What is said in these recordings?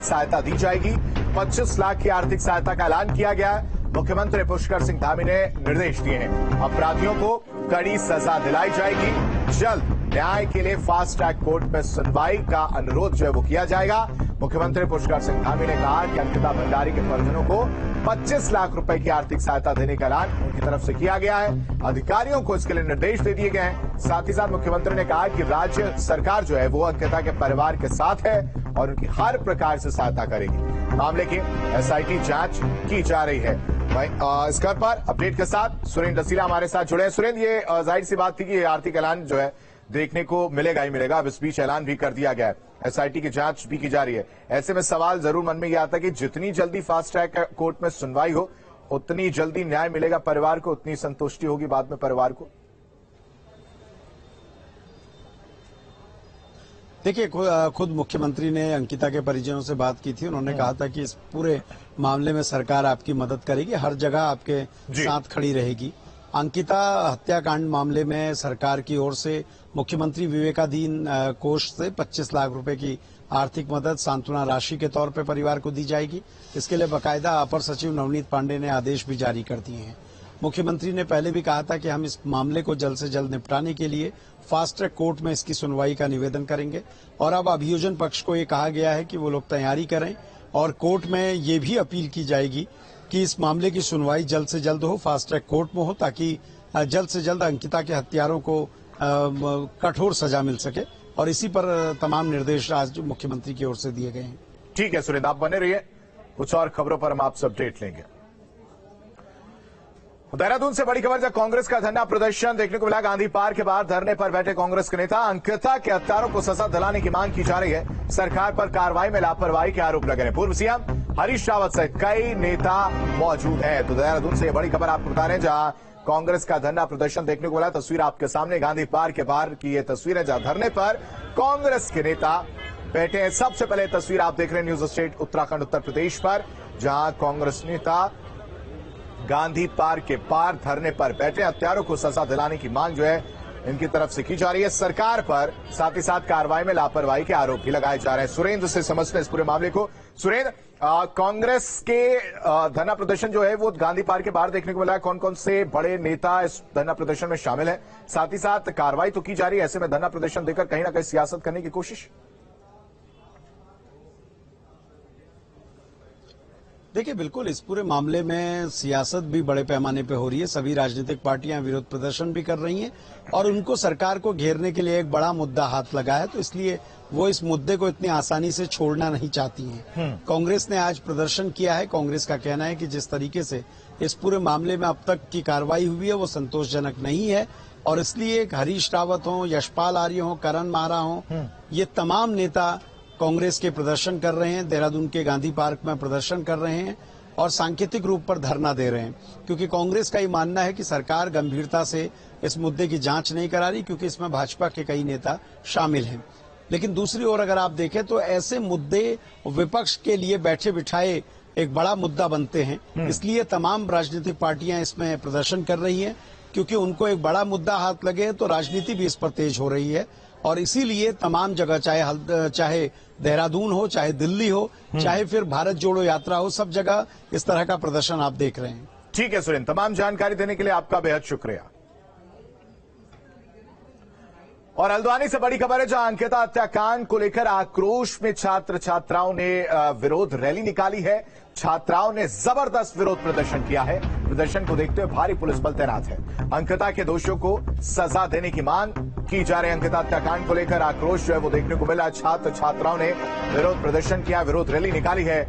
सहायता दी जाएगी। 25 लाख की आर्थिक सहायता का ऐलान किया गया है। मुख्यमंत्री पुष्कर सिंह धामी ने निर्देश दिए हैं, अपराधियों को कड़ी सजा दिलाई जाएगी। जल्द न्याय के लिए फास्ट ट्रैक कोर्ट में सुनवाई का अनुरोध जो है वो किया जाएगा। मुख्यमंत्री पुष्कर सिंह धामी ने कहा कि अंकिता भंडारी के परिजनों को 25 लाख रुपए की आर्थिक सहायता देने का ऐलान उनकी तरफ से किया गया है। अधिकारियों को इसके लिए निर्देश दे दिए गए हैं। साथ ही साथ मुख्यमंत्री ने कहा कि राज्य सरकार जो है वो अंकिता के परिवार के साथ है और उनकी हर प्रकार से सहायता करेगी। मामले की एसआईटी जांच की जा रही है। इस घर पर अपडेट के साथ सुरेंद्र रसीला हमारे साथ जुड़े हैं। सुरेंद्र, ये जाहिर सी बात थी कि आर्थिक ऐलान जो है देखने को मिलेगा ही मिलेगा। अब इस बीच ऐलान भी कर दिया गया है, एसआईटी की जांच भी की जा रही है। ऐसे में सवाल जरूर मन में यह आता है कि जितनी जल्दी फास्ट ट्रैक कोर्ट में सुनवाई हो उतनी जल्दी न्याय मिलेगा परिवार को, उतनी संतुष्टि होगी बाद में परिवार को। देखिए, खुद मुख्यमंत्री ने अंकिता के परिजनों से बात की थी। उन्होंने कहा था कि इस पूरे मामले में सरकार आपकी मदद करेगी, हर जगह आपके साथ खड़ी रहेगी। अंकिता हत्याकांड मामले में सरकार की ओर से मुख्यमंत्री विवेकाधीन कोष से 25 लाख रुपए की आर्थिक मदद सांत्वना राशि के तौर पर परिवार को दी जाएगी। इसके लिए बाकायदा अपर सचिव नवनीत पांडे ने आदेश भी जारी कर दिए हैं। मुख्यमंत्री ने पहले भी कहा था कि हम इस मामले को जल्द से जल्द निपटाने के लिए फास्ट ट्रैक कोर्ट में इसकी सुनवाई का निवेदन करेंगे और अब अभियोजन पक्ष को ये कहा गया है कि वो लोग तैयारी करें और कोर्ट में ये भी अपील की जाएगी कि इस मामले की सुनवाई जल्द से जल्द हो, फास्ट ट्रैक कोर्ट में हो, ताकि जल्द से जल्द अंकिता के हत्यारों को कठोर सजा मिल सके। और इसी पर तमाम निर्देश आज मुख्यमंत्री की ओर से दिए गए हैं। ठीक है सुरेंद्र, आप बने रहिए, कुछ और खबरों पर हम आपसे अपडेट लेंगे। देहरादून से बड़ी खबर, जब कांग्रेस का धरना प्रदर्शन देखने को मिला। गांधी पार्क के बाहर धरने पर बैठे कांग्रेस के नेता अंकिता के हत्यारों को सजा दिलाने की मांग की जा रही है। सरकार पर कार्रवाई में लापरवाही के आरोप लगे हैं। पूर्व सीएम हरीश रावत सहित कई नेता मौजूद हैं। तो देहरादून से बड़ी खबर आपको बता रहे हैं, जहां कांग्रेस का धरना प्रदर्शन देखने को मिला। तस्वीर आपके सामने गांधी पार्क के बाहर की ये तस्वीर है, जहां धरने पर कांग्रेस के नेता बैठे हैं। सबसे पहले तस्वीर आप देख रहे हैं न्यूज स्टेट उत्तराखंड उत्तर प्रदेश पर, जहां कांग्रेस नेता गांधी पार्क के पार धरने पर बैठे। हत्यारों को सजा दिलाने की मांग जो है इनकी तरफ से की जा रही है। सरकार पर साथ ही साथ कार्रवाई में लापरवाही के आरोप भी लगाए जा रहे हैं। सुरेंद्र से समझते हैं इस पूरे मामले को। सुरेंद्र, कांग्रेस के धरना प्रदर्शन जो है वो गांधी पार्क के बाहर देखने को मिला है। कौन कौन से बड़े नेता इस धरना प्रदर्शन में शामिल हैं? साथ ही साथ कार्रवाई तो की जा रही है, ऐसे में धरना प्रदर्शन देकर कहीं ना कहीं सियासत करने की कोशिश। देखिए, बिल्कुल इस पूरे मामले में सियासत भी बड़े पैमाने पे हो रही है। सभी राजनीतिक पार्टियां विरोध प्रदर्शन भी कर रही हैं और उनको सरकार को घेरने के लिए एक बड़ा मुद्दा हाथ लगा है, तो इसलिए वो इस मुद्दे को इतनी आसानी से छोड़ना नहीं चाहती हैं। कांग्रेस ने आज प्रदर्शन किया है। कांग्रेस का कहना है कि जिस तरीके से इस पूरे मामले में अब तक की कार्रवाई हुई है वो संतोषजनक नहीं है और इसलिए हरीश रावत हो, यशपाल आर्य हो, करण मारा हो, ये तमाम नेता कांग्रेस के प्रदर्शन कर रहे हैं। देहरादून के गांधी पार्क में प्रदर्शन कर रहे हैं और सांकेतिक रूप पर धरना दे रहे हैं, क्योंकि कांग्रेस का ये मानना है कि सरकार गंभीरता से इस मुद्दे की जांच नहीं करा रही, क्योंकि इसमें भाजपा के कई नेता शामिल हैं। लेकिन दूसरी ओर अगर आप देखें तो ऐसे मुद्दे विपक्ष के लिए बैठे बिठाए एक बड़ा मुद्दा बनते हैं। इसलिए तमाम राजनीतिक पार्टियां इसमें प्रदर्शन कर रही हैं, क्योंकि उनको एक बड़ा मुद्दा हाथ लगे तो राजनीति भी इस पर तेज हो रही है। और इसीलिए तमाम जगह, चाहे देहरादून हो, चाहे दिल्ली हो, चाहे फिर भारत जोड़ो यात्रा हो, सब जगह इस तरह का प्रदर्शन आप देख रहे हैं। ठीक है सुरेंद्र, तमाम जानकारी देने के लिए आपका बेहद शुक्रिया। और हल्द्वानी से बड़ी खबर है, जहां अंकिता हत्याकांड को लेकर आक्रोश में छात्र छात्राओं ने विरोध रैली निकाली है। छात्राओं ने जबरदस्त विरोध प्रदर्शन किया है। प्रदर्शन को देखते हुए भारी पुलिस बल तैनात है। अंकिता के दोषियों को सजा देने की मांग की जा रही है। अंकिता हत्याकांड को लेकर आक्रोश जो है वो देखने को मिला। छात्र छात्राओं ने विरोध प्रदर्शन किया, विरोध रैली निकाली है।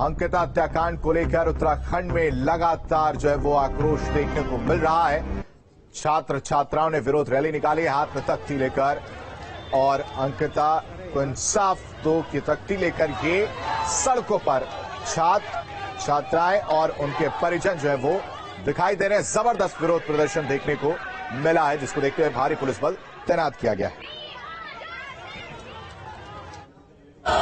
अंकिता हत्याकांड को लेकर उत्तराखंड में लगातार जो है वो आक्रोश देखने को मिल रहा है। छात्र छात्राओं ने विरोध रैली निकाली, हाथ में तख्ती लेकर, और अंकिता को इंसाफ दो की तख्ती लेकर ये सड़कों पर छात्र छात्राएं और उनके परिजन जो है वो दिखाई दे रहे हैं। जबरदस्त विरोध प्रदर्शन देखने को मिला है, जिसको देखते हुए भारी पुलिस बल तैनात किया गया है।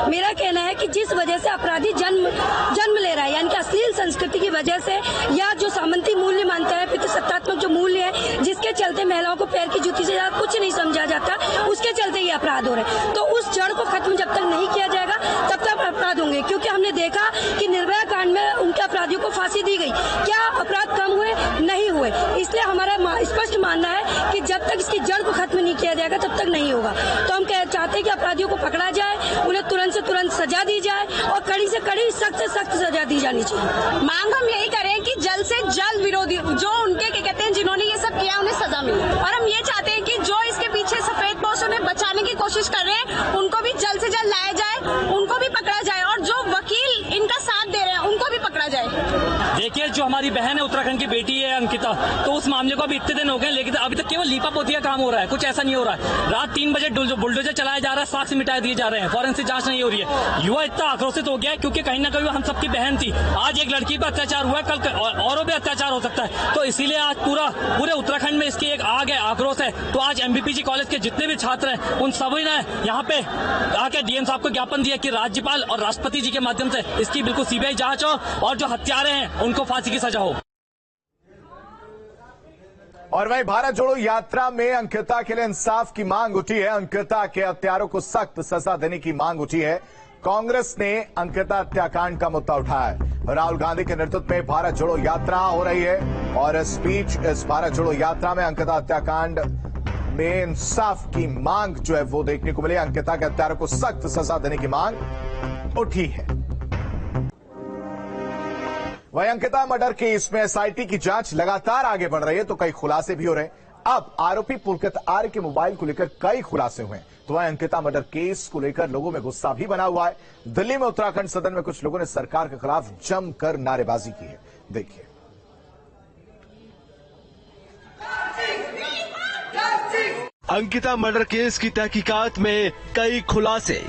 मेरा कहना है कि जिस वजह से अपराधी जन्म ले रहा है, यानी कि अश्लील संस्कृति की वजह से, या जो सामंती मूल्य मानता है, पितृसत्तात्मक जो मूल्य है जिसके चलते महिलाओं को पैर की जूती से ज्यादा कुछ नहीं समझा जाता, उसके चलते ये अपराध हो रहे हैं। तो उस जड़ को खत्म जब तक नहीं किया जाएगा तब तक अपराध होंगे, क्योंकि हमने देखा कि निर्भया कांड में उनके अपराधियों को फांसी दी गई, क्या अपराध कम हुए? नहीं हुए। इसलिए हमारा स्पष्ट मानना है कि जब तक इसकी जड़ को खत्म नहीं किया जाएगा तब तक नहीं होगा। तो हम चाहते हैं कि अपराधियों को पकड़ा जाए, उन्हें तुरंत से तुरंत सजा दी जाए और कड़ी से कड़ी, सख्त से सख्त सजा दी जानी चाहिए। मांग हम यही करें कि जल्द से जल्द विरोधी जो उनके कहते हैं जिन्होंने ये सब किया उन्हें सजा मिले, और हम ये चाहते हैं कि जो इसके पीछे सफेद पोश उन्हें बचाने की कोशिश कर रहे हैं उनको भी जल्द से जल्द लाया जाए, उनको भी पकड़ा जाए, और जो वकील इनका साथ दे रहे हैं उनको भी पकड़ा जाए। देखिए, जो हमारी बहन है उत्तराखंड की बेटी है अंकिता, तो उस मामले को अभी इतने दिन हो गए, लेकिन अभी तक केवल लीपा पोती का काम हो रहा है, कुछ ऐसा नहीं हो रहा है। रात 3 बजे बुलडोजर चलाया जा रहा है, साक्ष्य मिटा दिए जा रहे हैं, फॉरेंसिक जांच नहीं हो रही है। युवा इतना आक्रोशित हो गया है क्योंकि कहीं ना कहीं हम सबकी बहन थी। आज एक लड़की पर अत्याचार हुआ है, कल औरों पे अत्याचार हो सकता है, तो इसीलिए आज पूरे उत्तराखंड में इसकी एक आग है, आक्रोश है। तो आज एमबीपीजी कॉलेज के जितने भी छात्र हैं उन सभी ने यहाँ पे आके डीएम साहब को ज्ञापन दिया कि राज्यपाल और राष्ट्रपति जी के माध्यम से इसकी बिल्कुल सीबीआई जांच हो और जो हत्यारे हैं उनको फांसी की सजा हो। और वहीं भारत जोड़ो यात्रा में अंकिता के लिए इंसाफ की मांग उठी है। अंकिता के हत्यारों को सख्त सजा देने की मांग उठी है। कांग्रेस ने अंकिता हत्याकांड का मुद्दा उठाया है। राहुल गांधी के नेतृत्व में भारत जोड़ो यात्रा हो रही है और इस भारत जोड़ो यात्रा में अंकिता हत्याकांड में इंसाफ की मांग जो है वो देखने को मिली। अंकिता के हत्यारों को सख्त सजा देने की मांग उठी है। वहीं अंकिता मर्डर केस में एसआईटी की जांच लगातार आगे बढ़ रही है, तो कई खुलासे भी हो रहे हैं। अब आरोपी पुलकित आर्य के मोबाइल को लेकर कई खुलासे हुए हैं। तो वहीं अंकिता मर्डर केस को लेकर लोगों में गुस्सा भी बना हुआ है। दिल्ली में उत्तराखंड सदन में कुछ लोगों ने सरकार के खिलाफ जमकर नारेबाजी की है। देखिए। अंकिता मर्डर केस की तहकीकात में कई खुलासे।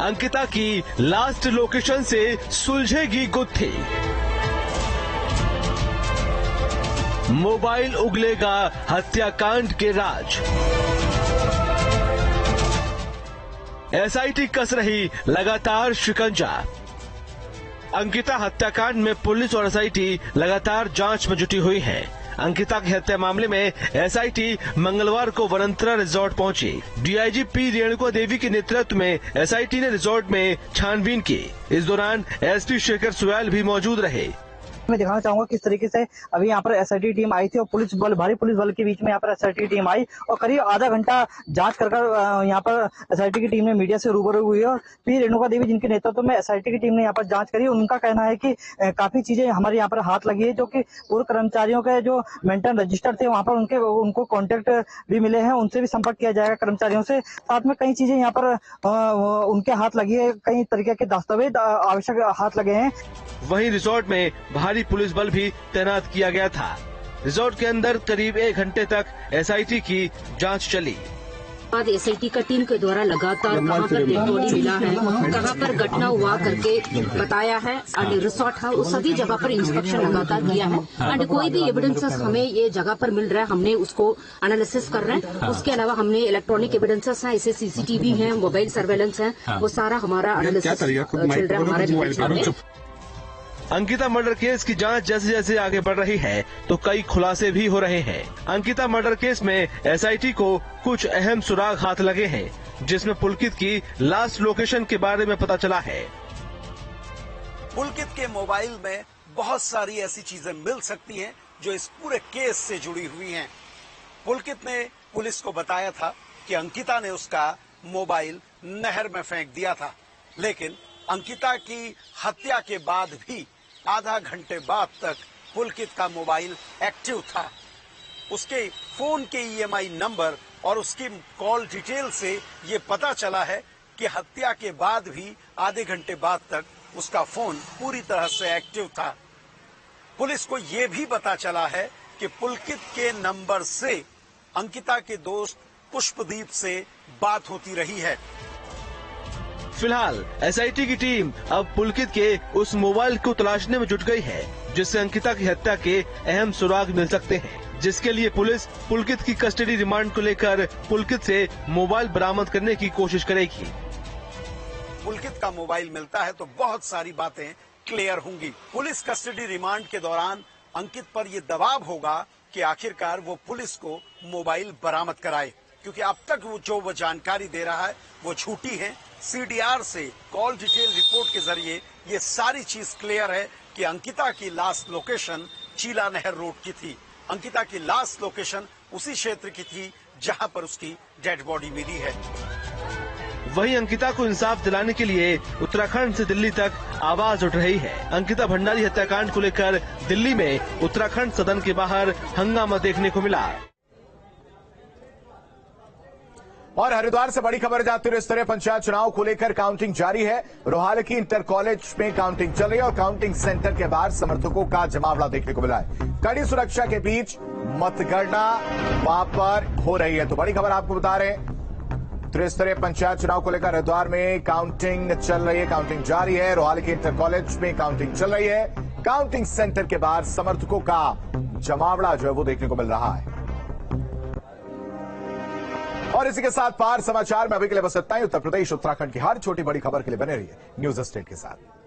अंकिता की लास्ट लोकेशन से सुलझेगी गुत्थी। मोबाइल उगलेगा हत्याकांड के राज। एसआईटी कस रही लगातार शिकंजा। अंकिता हत्याकांड में पुलिस और एसआईटी लगातार जांच में जुटी हुई है। अंकिता की हत्या मामले में एसआईटी मंगलवार को वनंतरा रिजॉर्ट पहुंची। डीआईजी पी रेणुका देवी के नेतृत्व में एसआईटी ने रिजॉर्ट में छानबीन की। इस दौरान एसपी शेखर सुयाल भी मौजूद रहे। मैं दिखाना चाहूंगा किस तरीके से अभी यहाँ पर एसआईटी टीम आई थी और पुलिस बल, भारी पुलिस बल के बीच में यहाँ पर एसआईटी टीम आई और करीब आधा घंटा जांच कर यहाँ पर एसआईटी की टीम ने मीडिया से रूबरू हुई और पी रेणुका देवी जिनके नेतृत्व में एसआईटी की टीम ने यहाँ पर जांच करी। उनका कहना है कि काफी चीजें हमारे यहाँ पर हाथ लगी है, जो कि पूर्व कर्मचारियों के जो मेंटेन रजिस्टर थे वहाँ पर उनको कॉन्टेक्ट भी मिले हैं, उनसे भी संपर्क किया जाएगा कर्मचारियों से। साथ में कई चीजें यहाँ पर उनके हाथ लगी है, कई तरीके के दस्तावेज आवश्यक हाथ लगे हैं। वहीं रिजॉर्ट में भारी पुलिस बल भी तैनात किया गया था। रिजॉर्ट के अंदर करीब 1 घंटे तक एसआईटी की जांच चली। बाद एसआईटी का टीम के द्वारा लगातार कहां पर डेड बॉडी मिला है, कहां पर घटना हुआ करके बताया है एंड रिसोर्ट है उस सभी जगह पर इंस्पेक्शन लगातार किया है एंड कोई भी एविडेंसेस हमें ये जगह पर मिल रहा है, हमने उसको एनालिसिस कर रहे हैं। उसके अलावा हमने इलेक्ट्रॉनिक एविडेंसेस हैं, ऐसे सीसीटीवी हैं, मोबाइल सर्वेलेंस है, वो सारा हमारा एनालिसिस चल रहा है हमारे। अंकिता मर्डर केस की जांच जैसे जैसे आगे बढ़ रही है तो कई खुलासे भी हो रहे हैं। अंकिता मर्डर केस में एसआईटी को कुछ अहम सुराग हाथ लगे हैं, जिसमें पुलकित की लास्ट लोकेशन के बारे में पता चला है। पुलकित के मोबाइल में बहुत सारी ऐसी चीजें मिल सकती हैं जो इस पूरे केस से जुड़ी हुई हैं। पुलकित ने पुलिस को बताया था कि अंकिता ने उसका मोबाइल नहर में फेंक दिया था, लेकिन अंकिता की हत्या के बाद भी आधा घंटे बाद तक पुलकित का मोबाइल एक्टिव था। उसके फोन के ईएमआई नंबर और उसकी कॉल डिटेल से ये पता चला है कि हत्या के बाद भी आधे घंटे बाद तक उसका फोन पूरी तरह से एक्टिव था। पुलिस को ये भी पता चला है कि पुलकित के नंबर से अंकिता के दोस्त पुष्पदीप से बात होती रही है। फिलहाल एसआईटी की टीम अब पुलकित के उस मोबाइल को तलाशने में जुट गई है, जिससे अंकिता की हत्या के अहम सुराग मिल सकते हैं, जिसके लिए पुलिस पुलकित की कस्टडी रिमांड को लेकर पुलकित से मोबाइल बरामद करने की कोशिश करेगी। पुलकित का मोबाइल मिलता है तो बहुत सारी बातें क्लियर होंगी। पुलिस कस्टडी रिमांड के दौरान अंकित पर यह दबाव होगा कि आखिरकार वो पुलिस को मोबाइल बरामद कराए, क्योंकि अब तक वो जानकारी दे रहा है वो झूठी है। सीडीआर से कॉल डिटेल रिपोर्ट के जरिए ये सारी चीज क्लियर है कि अंकिता की लास्ट लोकेशन चीला नहर रोड की थी। अंकिता की लास्ट लोकेशन उसी क्षेत्र की थी जहां पर उसकी डेड बॉडी मिली है। वहीं अंकिता को इंसाफ दिलाने के लिए उत्तराखंड से दिल्ली तक आवाज उठ रही है। अंकिता भंडारी हत्याकांड को लेकर दिल्ली में उत्तराखंड सदन के बाहर हंगामा देखने को मिला। और हरिद्वार से बड़ी खबर जाती है, स्तरीय पंचायत चुनाव को लेकर काउंटिंग जारी है। रोहाल की इंटर कॉलेज में काउंटिंग चल रही है और काउंटिंग सेंटर के बाहर समर्थकों का जमावड़ा देखने को मिला है। कड़ी सुरक्षा के बीच मतगणना वहां पर हो रही है। तो बड़ी खबर आपको बता रहे हैं, त्रिस्तरीय पंचायत चुनाव को लेकर हरिद्वार में काउंटिंग चल रही है, काउंटिंग जारी है। रोहाल के इंटर कॉलेज में काउंटिंग चल रही है। काउंटिंग सेंटर के बाहर समर्थकों का जमावड़ा जो है वो देखने को मिल रहा है। और इसी के साथ पार समाचार में अभी के लिए बस इतना ही। उत्तर प्रदेश उत्तराखंड की हर छोटी बड़ी खबर के लिए बने रहिए न्यूज स्टेट के साथ।